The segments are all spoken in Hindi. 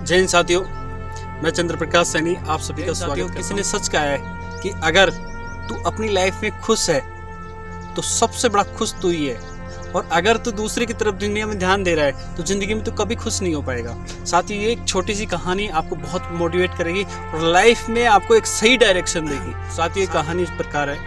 जय हिंद साथियों, मैं चंद्र प्रकाश सैनी आप सभी का स्वागत। किसी ने सच कहा है कि अगर तू अपनी लाइफ में खुश है तो सबसे बड़ा खुश तू ही है, और अगर तू दूसरे की तरफ दुनिया में ध्यान दे रहा है तो जिंदगी में तू कभी खुश नहीं हो पाएगा। साथियों, ये एक छोटी सी कहानी आपको बहुत मोटिवेट करेगी और लाइफ में आपको एक सही डायरेक्शन देगी। साथियों, ये कहानी इस प्रकार है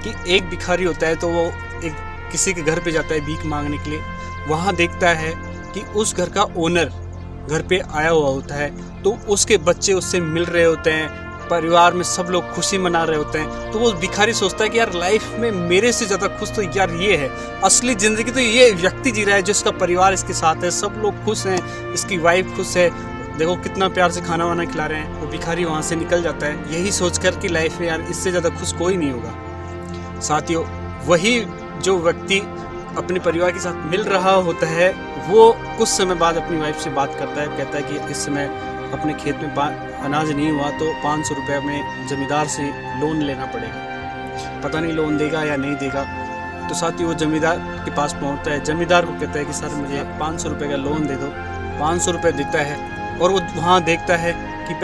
कि एक भिखारी होता है तो वो एक किसी के घर पे जाता है भीख मांगने के लिए। वहाँ देखता है कि उस घर का ओनर घर पे आया हुआ होता है, तो उसके बच्चे उससे मिल रहे होते हैं, परिवार में सब लोग खुशी मना रहे होते हैं। तो वो भिखारी सोचता है कि यार लाइफ में मेरे से ज़्यादा खुश तो यार ये है, असली ज़िंदगी तो ये व्यक्ति जी रहा है जिसका परिवार इसके साथ है, सब लोग खुश हैं, इसकी वाइफ खुश है, देखो कितना प्यार से खाना वाना खिला रहे हैं। वो भिखारी वहाँ से निकल जाता है यही सोचकर कि लाइफ में यार इससे ज़्यादा खुश कोई नहीं होगा। साथियों, वही जो व्यक्ति अपने परिवार के साथ मिल रहा होता है वो कुछ समय बाद अपनी वाइफ से बात करता है, कहता है कि इस समय अपने खेत में अनाज नहीं हुआ तो 500 रुपये में जमींदार से लोन लेना पड़ेगा। पता नहीं लोन देगा या नहीं देगा। तो साथ ही वो जमींदार के पास पहुंचता है, जमींदार को कहता है कि सर मुझे 500 रुपये का लोन दे दो। 500 रुपये देता है और वो वहाँ देखता है कि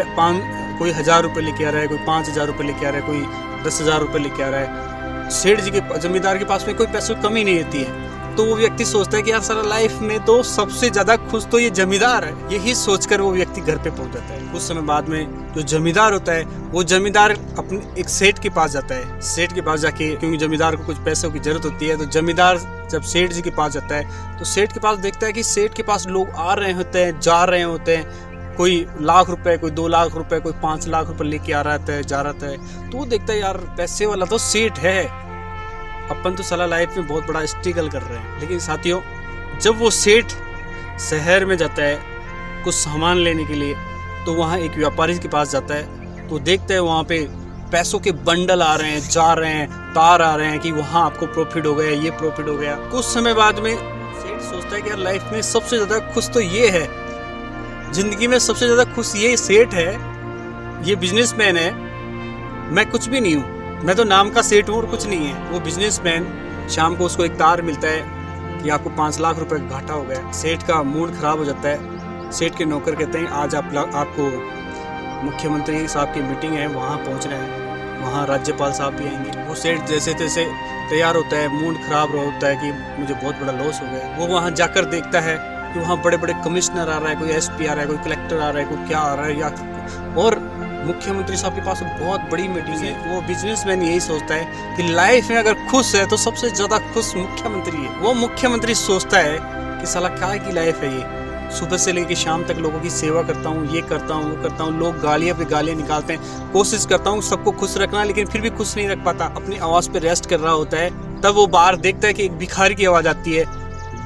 कोई 1000 रुपये लेके आ रहा है, कोई 5000 रुपये लेके आ रहा है, कोई 10,000 रुपये लेके आ रहा है। सेठ जी के जमींदार के पास में कोई पैसों की कमी नहीं रहती है। तो वो व्यक्ति सोचता है कि यार सारा लाइफ में तो सबसे ज़्यादा खुश तो ये जमींदार है। यही सोचकर वो व्यक्ति घर पे पहुंच जाता है। कुछ समय बाद में जो जमींदार होता है वो जमींदार अपने एक सेठ के पास जाता है। सेठ के पास जाके, क्योंकि जमींदार को कुछ पैसों की जरूरत होती है, तो जमींदार जब सेठ जी के पास जाता है तो सेठ के पास देखता है कि सेठ के पास लोग आ रहे होते हैं, जा रहे होते हैं, कोई लाख रुपए, कोई 2 लाख रुपए, कोई 5 लाख रुपए लेके आ रहा है, जा रहा है। तो वो देखता है यार पैसे वाला तो सेठ है, अपन तो साला लाइफ में बहुत बड़ा स्ट्रगल कर रहे हैं। लेकिन साथियों, जब वो सेठ शहर में जाता है कुछ सामान लेने के लिए, तो वहाँ एक व्यापारी के पास जाता है तो देखता है वहाँ पे पैसों के बंडल आ रहे हैं, जा रहे हैं, तार आ रहे हैं कि वहाँ आपको प्रॉफिट हो गया, ये प्रॉफिट हो गया। कुछ समय बाद में सेठ सोचता है कि यार लाइफ में सबसे ज़्यादा खुश तो ये है, जिंदगी में सबसे ज़्यादा खुश ये सेठ है, ये बिजनेसमैन है, मैं कुछ भी नहीं हूँ, मैं तो नाम का सेठ हूँ और कुछ नहीं है। वो बिजनेसमैन, शाम को उसको एक तार मिलता है कि आपको 5 लाख रुपए का घाटा हो गया। सेठ का मूड खराब हो जाता है। सेठ के नौकर कहते हैं आज आपको मुख्यमंत्री साहब की मीटिंग है, वहाँ पहुँचना है, वहाँ राज्यपाल साहब भी आएंगे। वो सेठ जैसे तैसे तैयार होता है, मूड खराब होता है कि मुझे बहुत बड़ा लॉस हो गया। वो वहाँ जाकर देखता है कि वहाँ बड़े बड़े कमिश्नर आ रहा है, कोई SP आ रहा है, कोई कलेक्टर आ रहा है, कोई क्या आ रहा है, या और मुख्यमंत्री साहब के पास बहुत बड़ी मीटिंग है। वो बिजनेसमैन यही सोचता है कि लाइफ में अगर खुश है तो सबसे ज़्यादा खुश मुख्यमंत्री है। वो मुख्यमंत्री सोचता है कि साला क्या की लाइफ है ये, सुबह से लेकर शाम तक लोगों की सेवा करता हूँ, ये करता हूँ, वो करता हूँ, लोग गालियाँ पे गालियाँ निकालते हैं, कोशिश करता हूँ सबको खुश रखना, लेकिन फिर भी खुश नहीं रख पाता। अपनी आवाज़ पे रेस्ट कर रहा होता है, तब वो बाहर देखता है कि एक भिखारी की आवाज़ आती है,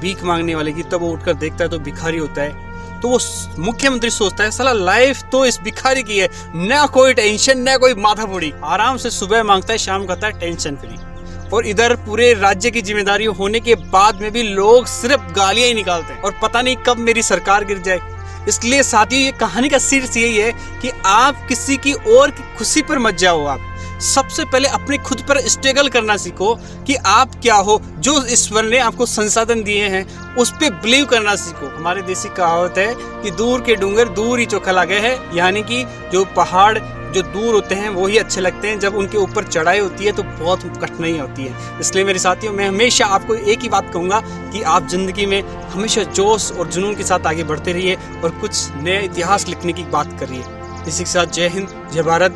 भीख मांगने वाले की। तब वो उठकर देखता है तो भिखारी होता है। तो वो मुख्यमंत्री सोचता है साला लाइफ तो इस भिखारी की है, ना कोई टेंशन, ना कोई माथापुड़ी, आराम से सुबह मांगता है, शाम खाता है, टेंशन फ्री। और इधर पूरे राज्य की जिम्मेदारी होने के बाद में भी लोग सिर्फ गालियां ही निकालते हैं और पता नहीं कब मेरी सरकार गिर जाए। इसलिए साथियों, ये कहानी का शीर्ष यही है कि आप किसी की और की खुशी पर मत जाओ। आप सबसे पहले अपने खुद पर स्ट्रगल करना सीखो कि आप क्या हो, जो ईश्वर ने आपको संसाधन दिए हैं उस पे बिलीव करना सीखो। हमारे देसी कहावत है कि दूर के डूंगर दूर ही चोखा लगे है, यानी कि जो पहाड़ जो दूर होते हैं वो ही अच्छे लगते हैं, जब उनके ऊपर चढ़ाई होती है तो बहुत कठिनाई होती है। इसलिए मेरे साथियों, मैं हमेशा आपको एक ही बात कहूँगा कि आप जिंदगी में हमेशा जोश और जुनून के साथ आगे बढ़ते रहिए और कुछ नया इतिहास लिखने की बात करिए। इसी के साथ जय हिंद, जय भारत।